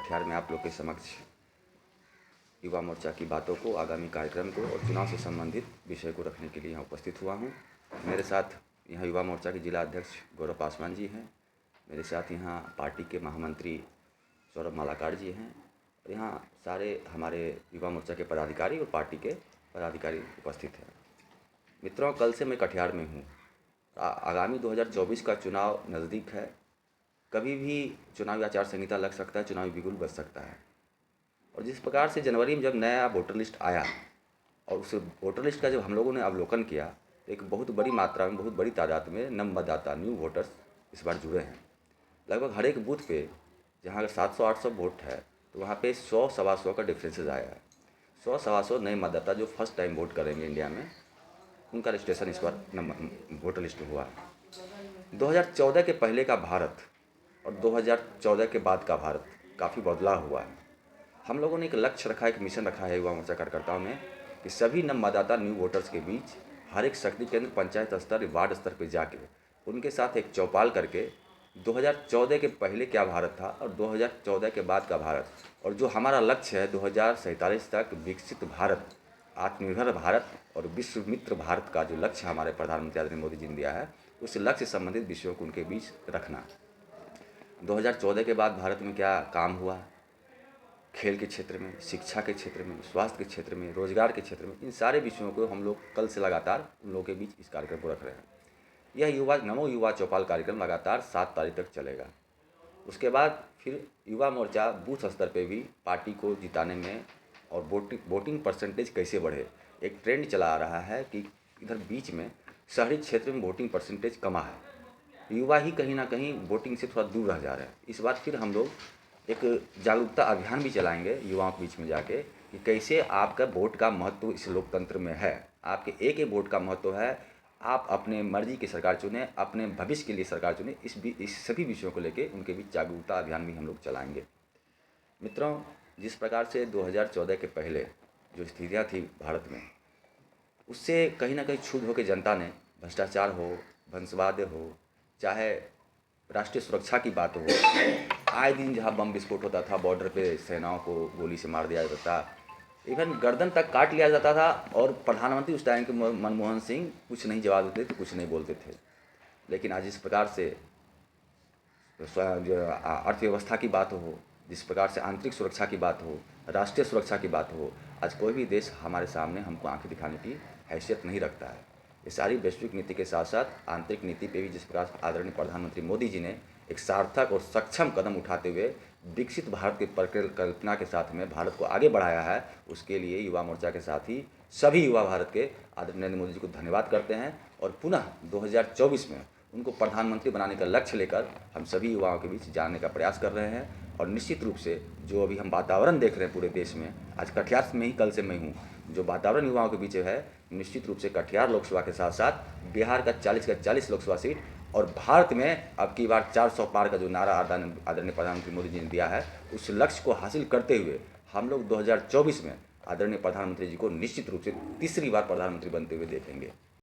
कटिहार में आप लोग के समक्ष युवा मोर्चा की बातों को, आगामी कार्यक्रम को और चुनाव से संबंधित विषय को रखने के लिए यहाँ उपस्थित हुआ हूँ। मेरे साथ यहाँ युवा मोर्चा के जिला अध्यक्ष गौरव पासवान जी हैं। मेरे साथ यहाँ पार्टी के महामंत्री सौरभ मालाकार जी हैं और यहाँ सारे हमारे युवा मोर्चा के पदाधिकारी और पार्टी के पदाधिकारी उपस्थित हैं। मित्रों, कल से मैं कटिहार में हूँ। आगामी 2024 का चुनाव नज़दीक है। कभी भी चुनावी आचार संहिता लग सकता है, चुनावी बिगुल बच सकता है। और जिस प्रकार से जनवरी में जब नया वोटर लिस्ट आया और उस वोटर लिस्ट का जब हम लोगों ने अवलोकन किया तो एक बहुत बड़ी मात्रा में, बहुत बड़ी तादाद में नव मतदाता, न्यू वोटर्स इस बार जुड़े हैं। लगभग हर एक बूथ पे जहाँ अगर 700-800 वोट है तो वहाँ पे 100-125 का डिफ्रेंसेस आया है। 100-125 नए मतदाता जो फर्स्ट टाइम वोट करेंगे इंडिया में, उनका रजिस्ट्रेशन इस बार वोटर लिस्ट में हुआ है। 2014 के पहले का भारत और 2014 के बाद का भारत काफ़ी बदलाव हुआ है। हम लोगों ने एक लक्ष्य रखा है, एक मिशन रखा है युवा मोर्चा कार्यकर्ताओं ने कि सभी नव मतदाता, न्यू वोटर्स के बीच हर एक शक्ति केंद्र, पंचायत स्तर, वार्ड स्तर पर जाके उनके साथ एक चौपाल करके 2014 के पहले क्या भारत था और 2014 के बाद का भारत, और जो हमारा लक्ष्य है 2047 तक विकसित भारत, आत्मनिर्भर भारत और विश्व मित्र भारत का जो लक्ष्य हमारे प्रधानमंत्री आदरणीय मोदी जी ने दिया है, उस लक्ष्य से संबंधित विषयों को उनके बीच रखना। 2014 के बाद भारत में क्या काम हुआ, खेल के क्षेत्र में, शिक्षा के क्षेत्र में, स्वास्थ्य के क्षेत्र में, रोजगार के क्षेत्र में, इन सारे विषयों को हम लोग कल से लगातार उन लोगों के बीच इस कार्यक्रम को रख रहे हैं। यह नमो युवा चौपाल कार्यक्रम लगातार 7 तारीख तक चलेगा। उसके बाद फिर युवा मोर्चा बूथ स्तर पे भी पार्टी को जिताने में और वोटिंग परसेंटेज कैसे बढ़े, एक ट्रेंड चला आ रहा है कि इधर बीच में शहरी क्षेत्र में वोटिंग परसेंटेज कमा है, युवा ही कहीं ना कहीं वोटिंग से थोड़ा दूर रह जा रहे हैं। इस बार फिर हम लोग एक जागरूकता अभियान भी चलाएंगे युवाओं के बीच में जाके कि कैसे आपका वोट का महत्व इस लोकतंत्र में है। आपके एक वोट का महत्व है। आप अपने मर्जी की सरकार चुनें, अपने भविष्य के लिए सरकार चुनें। इस सभी विषयों को लेके उनके बीच जागरूकता अभियान भी हम लोग चलाएंगे। मित्रों, जिस प्रकार से 2014 के पहले जो स्थितियाँ थी भारत में, उससे कहीं ना कहीं क्षुब्ध होकर जनता ने, भ्रष्टाचार हो, वंशवाद हो, चाहे राष्ट्रीय सुरक्षा की बात हो, आए दिन जहाँ बम विस्फोट होता था, बॉर्डर पे सेनाओं को गोली से मार दिया जाता था, इवन गर्दन तक काट लिया जाता था, और प्रधानमंत्री उस टाइम के मनमोहन सिंह कुछ नहीं जवाब देते थे, कुछ नहीं बोलते थे। लेकिन आज इस प्रकार से अर्थव्यवस्था की बात हो, जिस प्रकार से आंतरिक सुरक्षा की बात हो, राष्ट्रीय सुरक्षा की बात हो, आज कोई भी देश हमारे सामने हमको आंखें दिखाने की हैसियत नहीं रखता है। ये सारी वैश्विक नीति के साथ साथ आंतरिक नीति पे भी जिस प्रकार आदरणीय प्रधानमंत्री मोदी जी ने एक सार्थक और सक्षम कदम उठाते हुए विकसित भारत की परिकल्पना के साथ में भारत को आगे बढ़ाया है, उसके लिए युवा मोर्चा के साथ ही सभी युवा भारत के आदरणीय नरेंद्र मोदी जी को धन्यवाद करते हैं। और पुनः 2024 में उनको प्रधानमंत्री बनाने का लक्ष्य लेकर हम सभी युवाओं के बीच जाने का प्रयास कर रहे हैं। और निश्चित रूप से जो अभी हम वातावरण देख रहे हैं पूरे देश में, आज कटिहार में ही कल से मैं हूँ, जो वातावरण युवाओं के बीच है, निश्चित रूप से कटिहार लोकसभा के साथ साथ बिहार का 40 का 40 लोकसभा सीट और भारत में अब की बार 400 पार का जो नारा आदरणीय प्रधानमंत्री मोदी जी ने दिया है, उस लक्ष्य को हासिल करते हुए हम लोग 2024 में आदरणीय प्रधानमंत्री जी को निश्चित रूप से तीसरी बार प्रधानमंत्री बनते हुए देखेंगे।